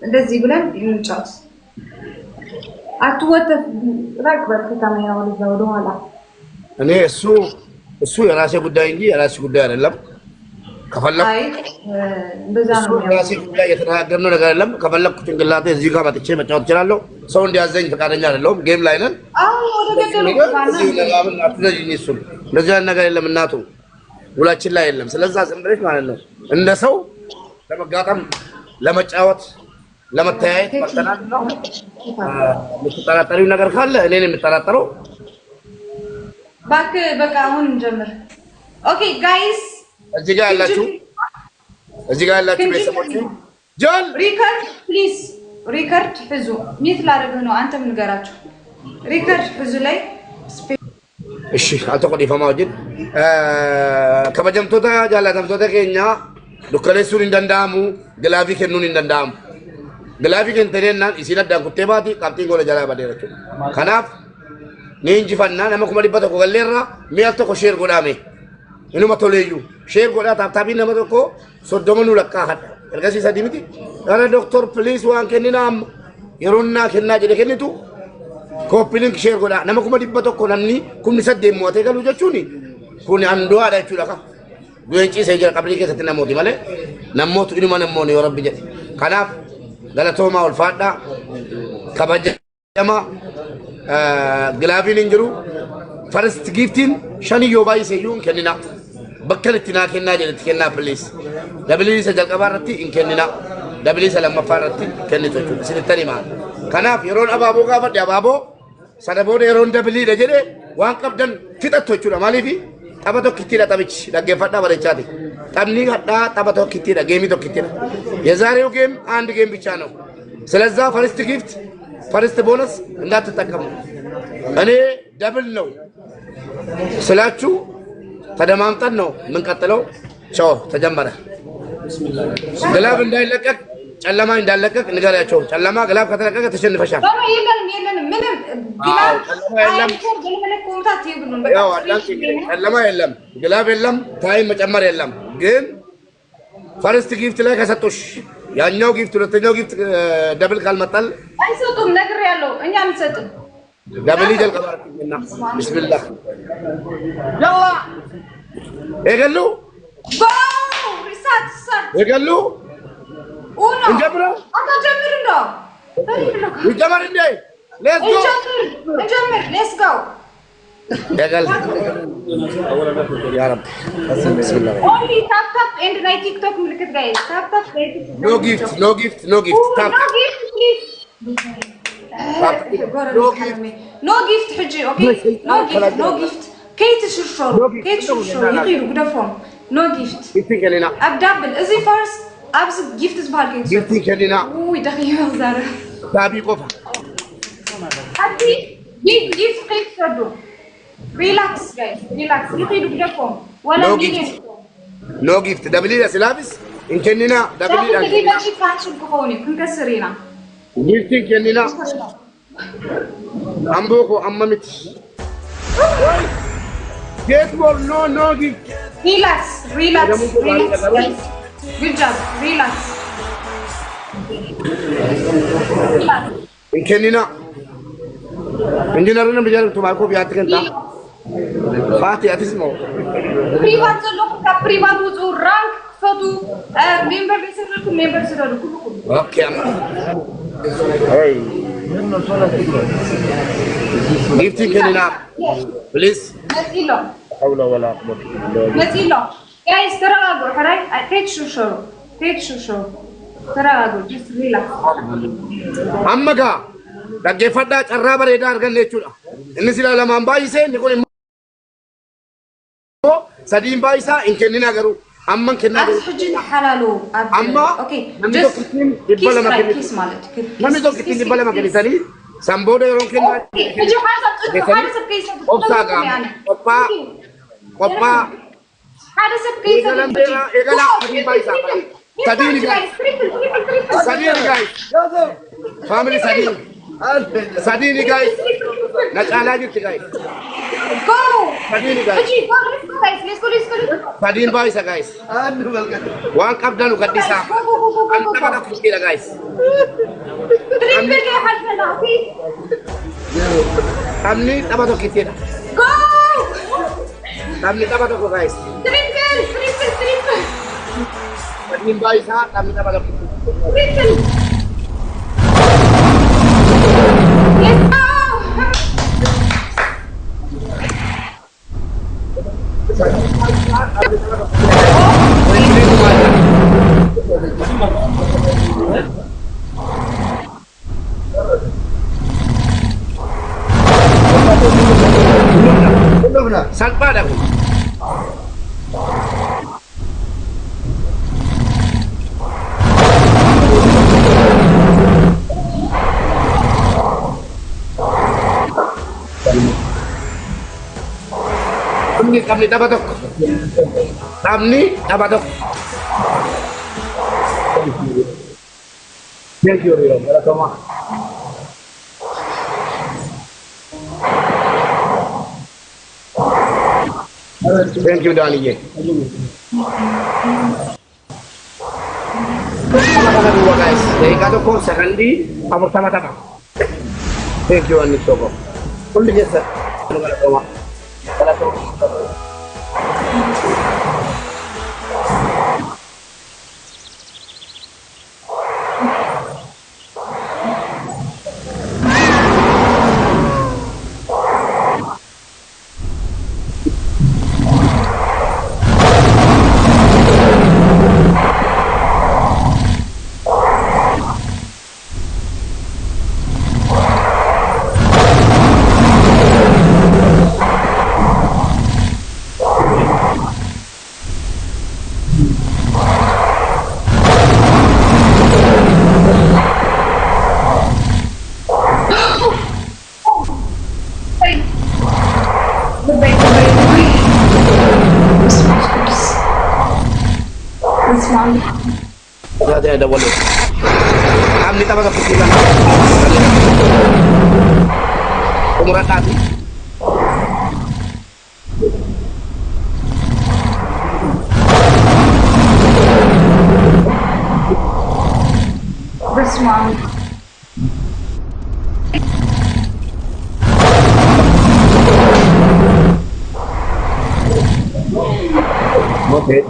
እንደዚህ ብለን እንጫወት። አትወተፍ ራቅበር ከተማያ ወደዛ ወደ ኋላ እኔ እሱ የራሴ ጉዳይ እንጂ የራሴ ጉዳይ አይደለም። ከፈለኩ እንደዛ ነው የራሴ ጉዳይ የተናገርነው ነገር አይደለም። ከፈለኩ ጭንቅላቴ እዚህ ጋር መጥቼ መጫወት እችላለሁ። ሰው እንዲያዘኝ ፈቃደኛ አይደለሁም። ጌም ላይ ነን። ወደ ገደሉ እንደዚህ ነገር የለም። እናቱ ውላችን ላይ የለም። ስለዛ ዝም ብለሽ ማለት ነው እንደ ሰው ለመጋጠም ለመጫወት ለመተያየት መጠናት ነው። የምትጠራጠሪው ነገር ካለ እኔን የምጠራጠረው በቃ አሁን እንጀምር። ኦኬ ጋይስ እዚህ ጋር ያላችሁ ቤተሰቦች ጆን ሪከርድ ፕሊዝ ሪከርድ ፍዙ ሚት ላደርግህ ነው። አንተም ንገራቸው ሪከርድ ፍዙ ላይ እሺ አልተቆዲ ፈማውጅን ከበጀምቶታ ጃላተምቶታ ከኛ ዱከሌሱን እንደንዳሙ ግላፊ ከኑን እንደንዳሙ ግላፊ ከንተኔና ኢሲነዳን ኩቴባቲ ቃብቲን ጎለ ጃላ ባደረቹ ከናፍ ኔንጂፋና ነመኩማ ዲበተ ኮገሌራ ሚያልተ ኮሼር ጎዳሜ ኢኑ መቶሌዩ ሼር ጎዳ ታብታቢ ነመተኮ ሶዶመኑ ለካ ሀዳ ergasi sadimiti ara doctor please wan kenina yeronna kenna jede kenitu ኮፒሊንግ ሼር ጎዳ ነመኩማ ዲበተ ኮ ነኒ ኩኒ ሰደም ሞቴ ገሉ ጀቹኒ ኩኒ አንዶ አዳ ቹላካ ጉንጪ ሰጀር ቀብሪ ከተና ሞቲ ማለ ነሞቱ ኢኑ ማነሞኒ ወረብ ጀቲ ከናፍ ገለቶማ ወልፋዳ ከበጀማ ግላቪን እንጅሩ ፈርስት ጊፍቲን ሸንዮ ባይሰዩን ከኒና በከለቲና ከና ጀለት ከና ፕሊስ ደብሊ ሰጀል ቀባረቲ እንከኒና ደብሊ ሰለም መፋረቲ ከኒቶቹ ሲልተኒ ማ ከናፍ የሮን አባቦ ጋፈድ አባቦ ሰደቦደ የሮን ደብሊ ደጀደ ዋን ቀብደን ፍጠቶቹ ለማሊፊ ጠበቶ ኪቲዳ ጠብች ደገፈዳ በለቻቲ ጠብኒ ገዳ ጠበቶ ኪቲዳ ጌሚቶ ኪቲዳ የዛሬው ጌም አንድ ጌም ብቻ ነው። ስለዛ ፈርስት ጊፍት ፈርስት ቦነስ እንዳትጠቀሙ። እኔ ደብል ነው ስላችሁ ተደማምጠን ነው የምንቀጥለው። ቻው ተጀመረ። ግላብ እንዳይለቀቅ ጨለማ እንዳይለቀቅ ንገሪያቸው። ጨለማ ግላብ ከተለቀቀ ተሸንፈሻል። የለም ምንም ግላብ ጨለማ የለም፣ ግላብ የለም፣ ታይም መጨመር የለም። ግን ፈርስት ጊፍት ላይ ከሰጡሽ ያኛው ጊፍት ሁለተኛው ጊፍት ደብል ካልመጣል አይሰጡም። ነግሬያለሁ። እኛ አንሰጥም። ደብል ይጀል ቀባርኩኝና ቢስሚላህ ያላ እገሉ ሪሳት እገሉ ኡኖ እንጀምር ነው ይጀምር እንዴ ሌትስ ጎ እንጀምር ሌትስ ጎ እገል ያ ረብ ቢስሚላህ ኦንሊ ታፕ ታፕ ኤንድ ናይ ቲክቶክ ምልክት ጋይስ ታፕ ታፕ ኖ ጊፍት ታፕ ኖ ጊፍት ሕጂ ኦኬ ኖ ጊፍት كيت شرشور يقيلوا قدفهم نو جيفت جيفتي كلنا أبدابل إزي فارس أبز جيفت زبال كيت جيفتي كلنا وي دخيل زارة تابي قفا أبدي جيفت كيت شردو ريلاكس جايز ريلاكس يقيلوا قدفهم ولا نو جيفت دبلي سلابس إن كلنا دبلي دقيقة شي فانش الكفوني كن كسرينا جيفتي كلنا أمبوكو أمامت Get more, no gift. Relax. Good job, relax. In Kenina, engineer na bijar tumako biat kanta. Fati atismo. Privat solo ka privat uzu rank foto member besero to member sero kulu. Okay. Hey. Gifting Kenina, please. Nasilo. حول ولا قوة إلا بالله. Nasilo. Guys, تراجعوا حراي. Take شو. تراجعوا. Just relax. أما كا. لقي فدا ترابر يدار كن ليشولا. الناس لا لما بايسه نقول سدين بايسا إن كننا كرو. أما كنا. حجين حلالو. أما. Okay. Just. Kiss مالت. نمي تو كتير دبلا ما كني ثاني. سامبودة يرون كنا. اجوا حاسب كيس. أوبساغا. Opa. Ada sepkisa. Egala Sadin Baisa. Sadin guys. Family Sadin. Sadin guys. Nachala gift guys. Go. Sadin guys. Let's go. Sadin Baisa guys. One cup danu kadisa. أنت ما تقول كده guys. تريبل يا حسن عفيف. Tamni apa tuh kita? Go! Tamni apa tuh guys? Triple. Admin boys ha, tamni apa tuh? Triple. Let's go! Salpa dah aku. Tamni apa tuh? Tamni apa tuh? Thank you, Rio. Sama. Thank you, Daniye. Dua guys. Jadi kado ko secondly, apa sama-sama. Thank you, Anis Toko. Kundi jasa. Kalau sama. Ada boleh. Kami tambah kepikiran. Umuran tadi. Bersuami. Okay.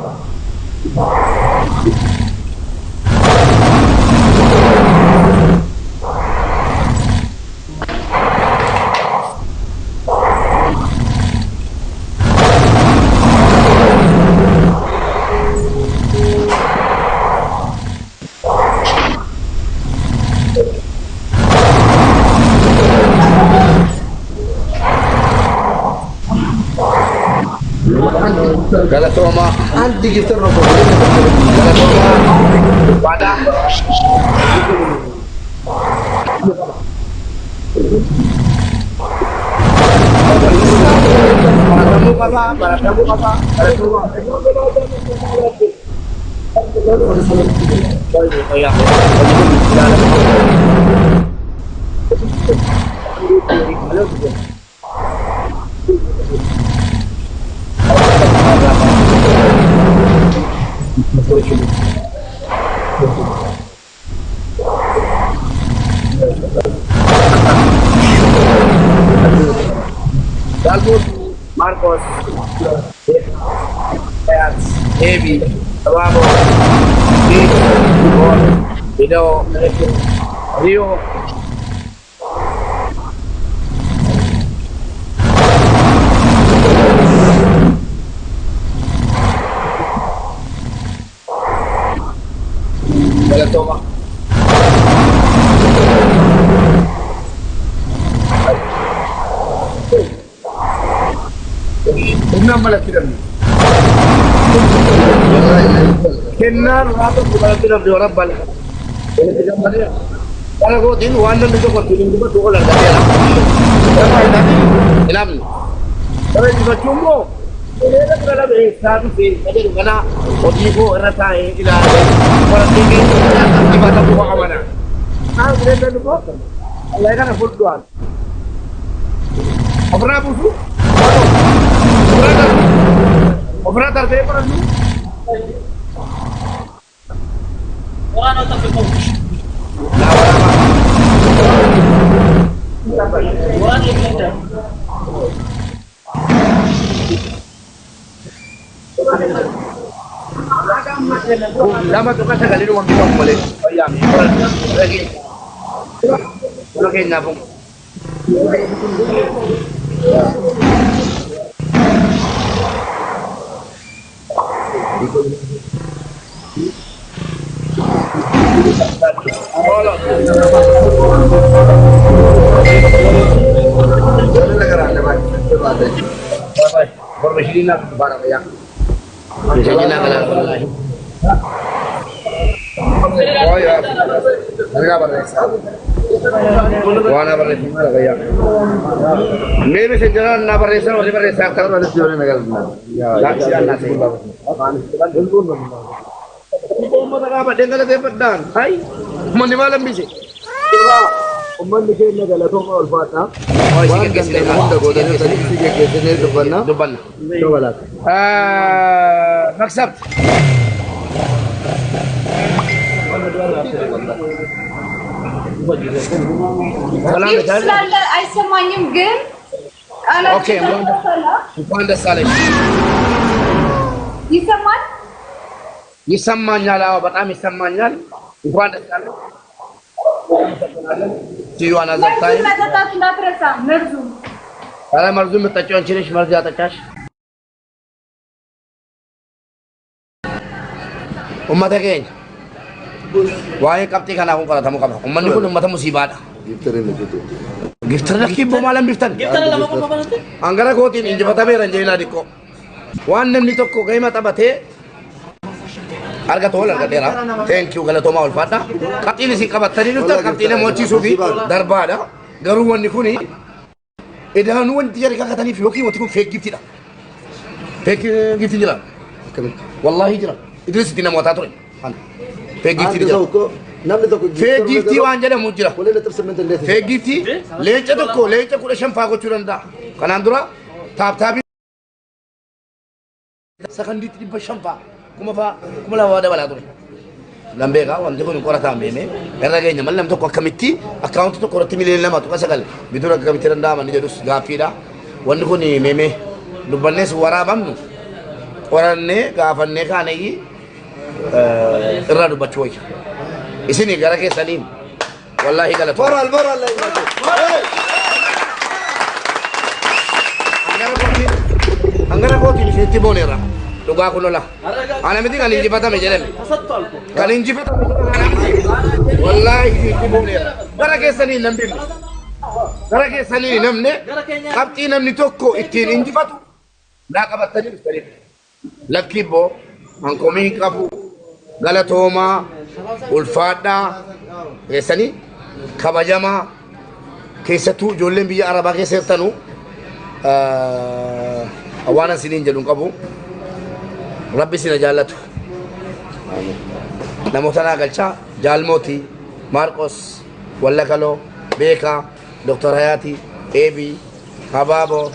Kalau cuma anti kita rokok, kalau cuma pada kamu apa? Dalmut, Marcos, Heavy, Bravo, Dick, Video, Rio. Dalam toma. Una mala tirami. Kenal waktu mala tiram di orang balik. Ini tidak mana. Kalau kau tin one itu kau tin itu dua orang dah dia. Berapa tadi? Enam. Kalau juga cumbo. Ini ada berapa satu sih. Jadi mana? Odigo rata ini dah. Orang tinggi di mata buka mana? Nah, berapa dulu? Allah kan full doan. Apa busu? Operator saya pernah dulu. وأنا تفقه لا ولا ما وأنا جدا lama tu kan sekali ruang kita boleh ayam lagi lagi nyambung Permisi nak barang ya. Biasanya nak kalau lain. Oh ya, mereka berasa. Wana berasa kayak. Maybe sejarah na berasa, orang berasa kalau ada sejarah negara. Ya, ya nasi. Ibu mana apa? Dengar ada pedan. Hai, mana malam bisi? Umman di sini negara tu mau alfata. Oh, sikit ke sini. Anda goda ni tadi sikit ke sini depan na. Depan. Coba lah. Maksud. Gift selalu አይሰማኝም ግን Okay, እንኳን ደስ አለሽ። ይሰማል? ይሰማኛል። አዎ በጣም ይሰማኛል። እንኳን ደስ አለሽ። ሲዩአና ዘብታይ መጠጣት እንዳትረሳ መርዙ። ኧረ መርዙ የምትጠጪው አንቺ ነሽ። መርዝ ያጠጣሽ ummata keenya waa'ee qabxii kanaa kun qoratamuu qaba. Ummanni kun ummata musiibaadha. Giftara lakkii boo maalan biftan? Hangara kootiin injifatameera injeenaa diqqoo. Waan namni tokko gahima taphatee argatu wal argateera. Thank you galatoomaa ulfaadha. Qabxiin isin qabattanii dhuftan qabxii nama hojjiisuu fi darbaadha. Garuu wanni kun edaanuu wanti jari kakataniif yookiin wanti kun feek giftidha. Feek gifti jira. Wallaahi jira. Idris itti namootaa ture. Feegiftii jira. Feegiftii waan jedhamu jira. Feegiftii leenca tokko leenca 15 faa gochuu danda'a. Kanaan dura taaptaabii sakandiitti 500 faa kuma lama dabalaa ture. Lambeekaa wanti kun qorataan beemee irra geenya mal nam tokko akkamitti akkaawunti tokko irratti miliyoona 2.9 bituun akkamitti danda'ama ni jedhus gaaffiidha. Wanti kun meemee dubbannees waraabamnu qorannee gaafannee kaanayyi irraa dubbachuu wayya. Isinii gara keessaniin wallaahi galatu. Moral hangara kootiin isinitti booneerra dhugaa kun ola. Ana miti kan injifatame jedhame. Kan injifatame wallaahi isinitti booneerra. Gara keessaniin nan bimne. Gara keessaniin namne qabxii namni tokko ittiin injifatu naa qabattanii dhuftaniidha. Lakkibbo hankomii qabu galatoomaa ulfaadhaa keessanii kabajamaa keessattuu ijoolleen biyya arabaa keessa jirtanu waan isiniin jedhuun qabu rabbi isin jaallatu namoota naa galchaa jaalmootii maarqos wallakaloo beekaa doktor hayaati eebii habaaboo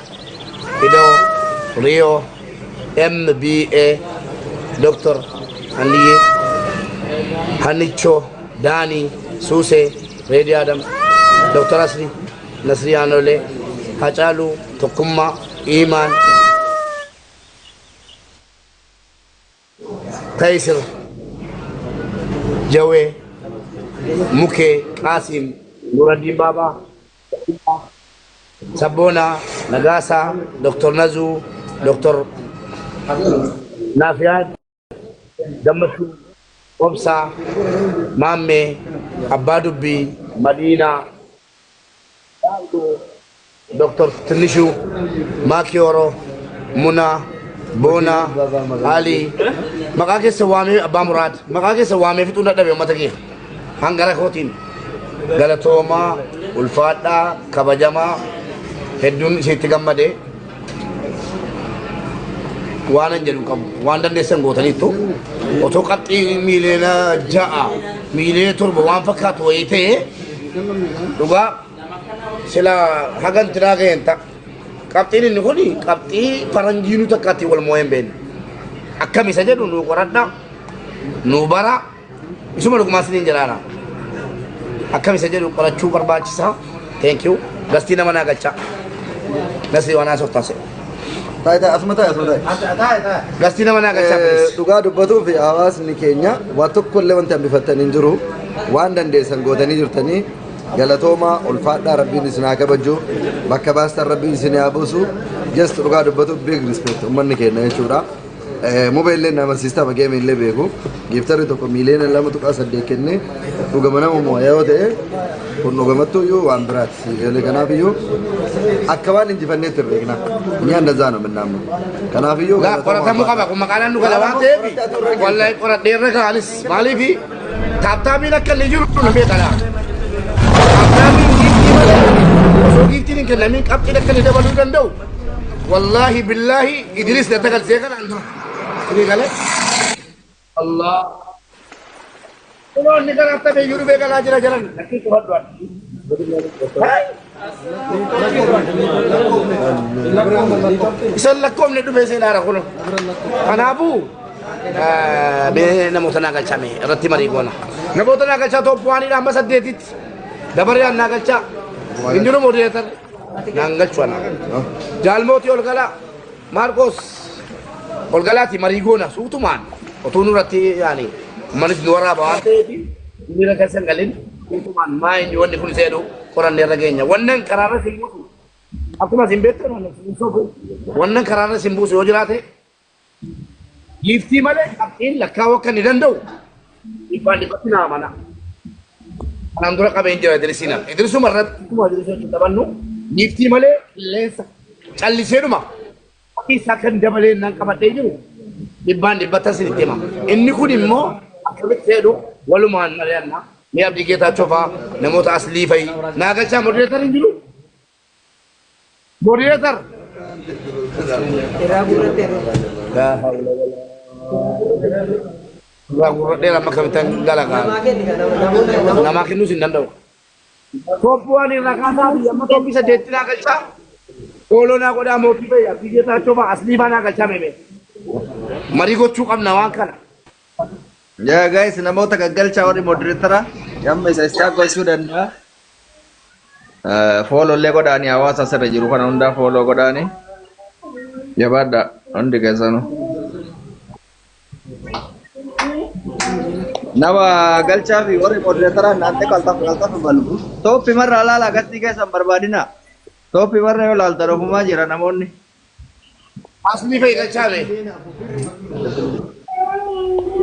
idoo riyoo MBA Dr. Hanliye Hanicho Dani Suse Radio Adam Dr. Asri Nasri Anole Hachalu Tokumma Iman Taisir Jawe Muke Qasim Nuruddin Baba Sabona Nagasa Dr. Nazu Dr. Nafiat Damatu Omsa Mamme Abadubi Madina Dr. Tinishu Makioro Muna Bona Ali Makake Sawami Abamurad Makake Sawami Fitunda Dabe Mataki Hangara Kotin Galatoma Ulfata Kabajama Hedun Sitigamade Wanan jedhu qabu waan dandeessan gootaniitu otoo qabxii miliyoona 6 miliyoona 7 waan fakkaatu wayii ta'e dhugaa sila hagan tiraa ga'een ta'a qabxiin inni kun qabxii faranjiinu takkaatti wal moo'een beekne akkam isa jedhu nu qoradha nu bara isuma dhugumaa siniin jiraana akkam isa jedhu qorachuu barbaachisa thank you gastii nama naa galcha gastii waan haasoftu taase Taayita asuma taa'e. gastii nama naa galcha Dhugaa dubbatuu fi hawaasni keenya waa tokko illee wanti hambifattan hin jiru waan dandeessan gootanii jirtanii galatooma ulfaadhaa rabbiin isin haa kabaju bakka baastan rabbiin isin haa buusu just dhugaa dubbatu big respect ummanni keenya jechuudha. Mobaayillee nama siistama geemii illee beeku giiftarri tokko miiliyoona 2.8 kenne dhugama nama moo'aa yoo ta'e kun dhugamattuu iyyuu waan biraati galee kanaaf iyyuu akka waan injifanneetti herreegna nyaan dazaa ነው ምናምን kanaaf iyyuu qoratamuu qaba kun maqaalaan nu gala waan ta'eef wallahi qoradheerra kaanis maaliif taaptaabiin akka inni jiru nu beekala taaptaabiin giiftii malee osoo giiftiin hin kennamin qabxiin akka inni dabaluu danda'u wallahi billahi idris da tagalsee kana andura ini kale Allah ini kan apa be yuru be kala jira jalan nakki ko hadwa isal lakom ne dube sey dara kono anabu be namo tanagal chame ratti mari gona namo tanagal cha to puani da masadetit dabari an nagal cha injuru moderator nangal chwana jalmoti olgala marcos olgalati marigona sutuman otunu ratti yani manis nuara baate mira kasan galin sutuman mai ni wonni kun sedo koran ne ragenya wannan karara simbusu akuma simbetta non simbusu wannan karara simbusu yojirate gifti male akin lakawa kan dandau ibandi batina mana andura kabe injira idrisina idrisu marat kuma idrisu tabannu gifti male lesa calliseduma isa kan dabale nan qabadhe jiru ibandi batasin tema inni kun immo akabet sedu waluman marianna ni abdi geta chofa namota asli fay nagalcha moderator injilu moderator la hawla wala gurade la makabitan galaga nama kinu sindandau topuani rakata bi amma to bisa detina galcha Olo na ko da moti be ya bige ta coba asli bana ga chame me mari go chu kam na wan kana ya guys namota gaggalcha wari moderator yamma isa sta go sudanda follow le ko dani awasa sare jiru kana unda follow ko dani ya bada ondi gasano nawa galcha fi wari moderator nante kalta balu to pimar ala gatti guys barbadina Topi warna yo lal taro fuma jira namonni. Asli fai gachame.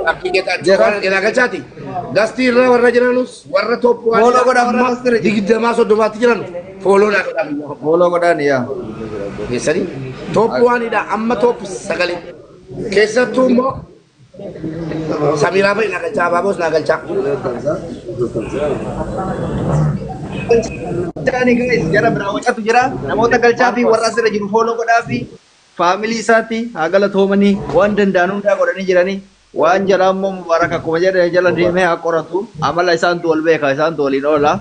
Abdi kita jira kena gachati. Gasti warna jiranus warna topu. Follow ko da master. Digida maso do mati jiran. Follow na koda. Follow ko da ni ya. Yesari. Topu ani da amma topu sagali. Kesa tumo. Samira fai na gachaba bos na gacha. Jani guys, jara berawat tu jara. Namota galcha fi warra sira jiru follow ko da fi. Family sati agala thomani wan dandanu da ko dani jirani. Wan jara mo mubaraka ko jara jala dime akoratu. Amala isan tol be ka isan tolin ola.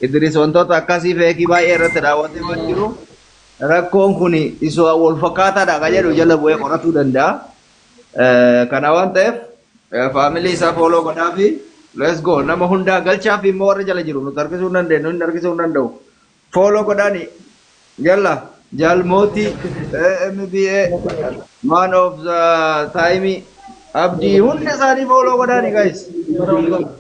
Idris wonto ta kasi fe ki bai erate rawate jiru. Rakkon kuni iso wal fakata da gajeru jala boye koratu danda. Kana wante family sa follow ko da fi. Let's go. Nama hunda galcha fi more jala jiru. Nutarke sunan de, nutarke sunan do. Follow ko dani. Jalla. Jalmoti MBA man of the time. Abdi hunda sari follow ko dani guys.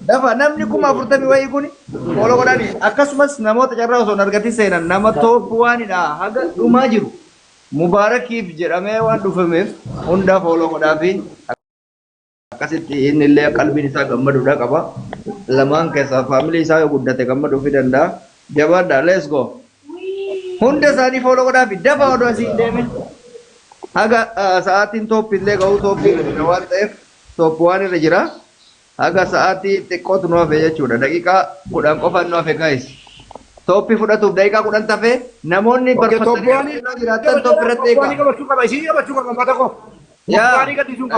Dafa namni kuma furtami wayi kuni. Follow ko dani. Akasumas namota jarra so nargati senan nama to puani da haga duma jiru. Mubarakif jedhame wan dhufeef hunda follow ko dafi. Akkasitti inni illee qalbiin isaa gammaduudha qaba. Lamaan keessa family isaa yoo guddate gammaduu fi danda'a. Jabaadha let's go. Hunda isaanii follow godhaafi dafa odoo asii hin deemin. Haga sa'aatiin tooppi illee ga'uu tooppi waan ta'eef tooppi waan irra jira. Haga sa'aatii xiqqootu nu hafe jechuudha. Daqiiqaa 10 qofaan nu hafe guys. Tooppi fudhatuuf daqiiqaa 10 tafe namoonni barbaadanii jiraatan tooppi irratti eega. Ya,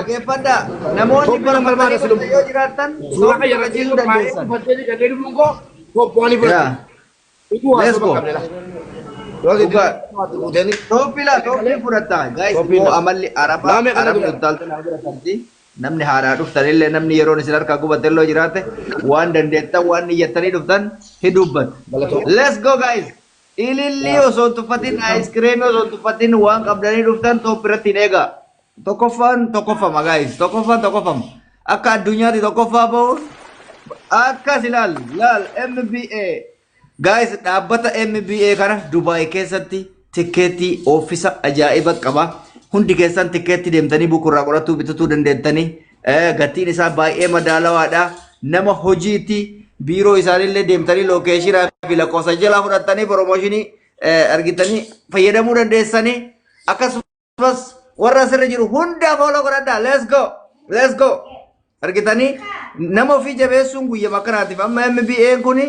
agefada. Namoonni barbaadanii yoo jiraatan tooppi irratti dandeessan. Ya. Let's go. Tooppi la tooppi fudhata guys. Amalli Araba Arab utaaltan namni haaraa dhuftan illee namni yeroon isin harkaa gubatelloo jiraate waan dandeettan waan niyyattanii dhuftan hidubbat. Let's go guys. Ililli osoo tuffatin ice cream osoo tuffatin waan qabdanii dhuftan top irratti hin eega. Tokkoffama guys. Tokkoffama. Akka addunyaatti tokkoffaa ba'u akkas ilaal MBA. Guys dhaabbata MBA kana Dubai keessatti tikeetii oofisa ajaa'iba qaba. Hundi keessan tikeetii deemtanii bukurraa qoratu bitatu dandeettanii gatiin isaa baay'ee madaalawaadha. Nama hojiitti biiroo isaanillee deemtanii lookeeshinaa fi lakkoofsa jalaa fudhattanii promooshinii argitanii fayyadamuu dandeessanii akkasumas warra asirra jiru hundaa follow godhadhaa. Let's go. Argitanii nama ofii jabeessuun guyyaa akkanaatiif amma MBA kuni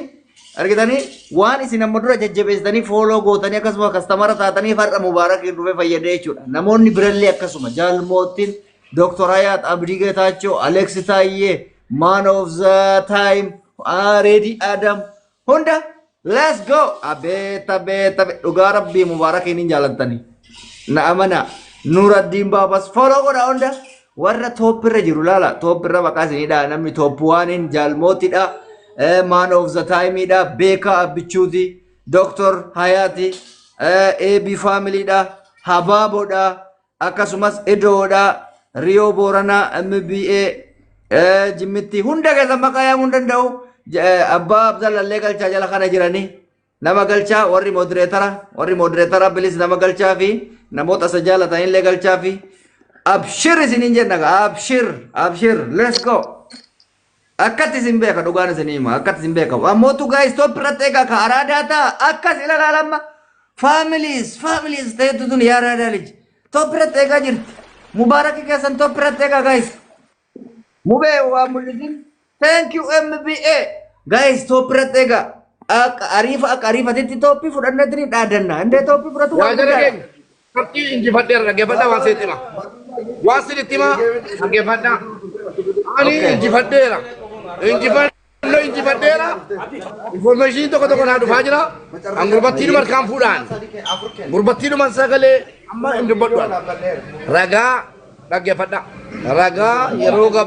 argitanii waan isin amma dura jajjabeessitanii follow gootanii akkasuma kastamara taatanii farda mubaarakii dhufee fayyadee jechuudha. Namoonni birallee akkasuma Jaalmootiin, Dr. Hayat Abdii Geetaachoo, Alex Taayyee, Man of the Time, Ready Adam hunda let's go. Abeeta dhugaa rabbii mubaarakiin hin jaalatanii. Na amana Nuraddiin Baabas follow godha hunda. Warra top irra jiru laala top irra maqaa isinidha namni top 1 in Jaalmootiidha. Man of the Time da Beka Abichuti, Dr. Hayati, AB Family da Hababo da Akasumas Edo da Rio Borana MBA Jimiti hunda gaza makaya hundandau Abba Abdallah legal charge kana jirani nama galcha warri moderatora bilis nama galcha fi namota sajala tain legal chafi abshir isinin jennaga abshir let's go. Akati simbeka dugana senima akati simbeka amotu guys top ratega ka aradata akas ilalalama families tetu dunia aradalij top ratega jir mubarak kesan top ratega guys mube wa mulizin thank you MBA guys top ratega arifa titi topi fudanna tini dadanna ande topi furatu wajaregen Perti inji fader lagi pada wasitima wasitima lagi pada ani inji fader inji fadera information itu kata kau hadu fajra anggur batiru markam fudan gurbatiru mansagale amma indu bodwan raga lagi pada raga yeroga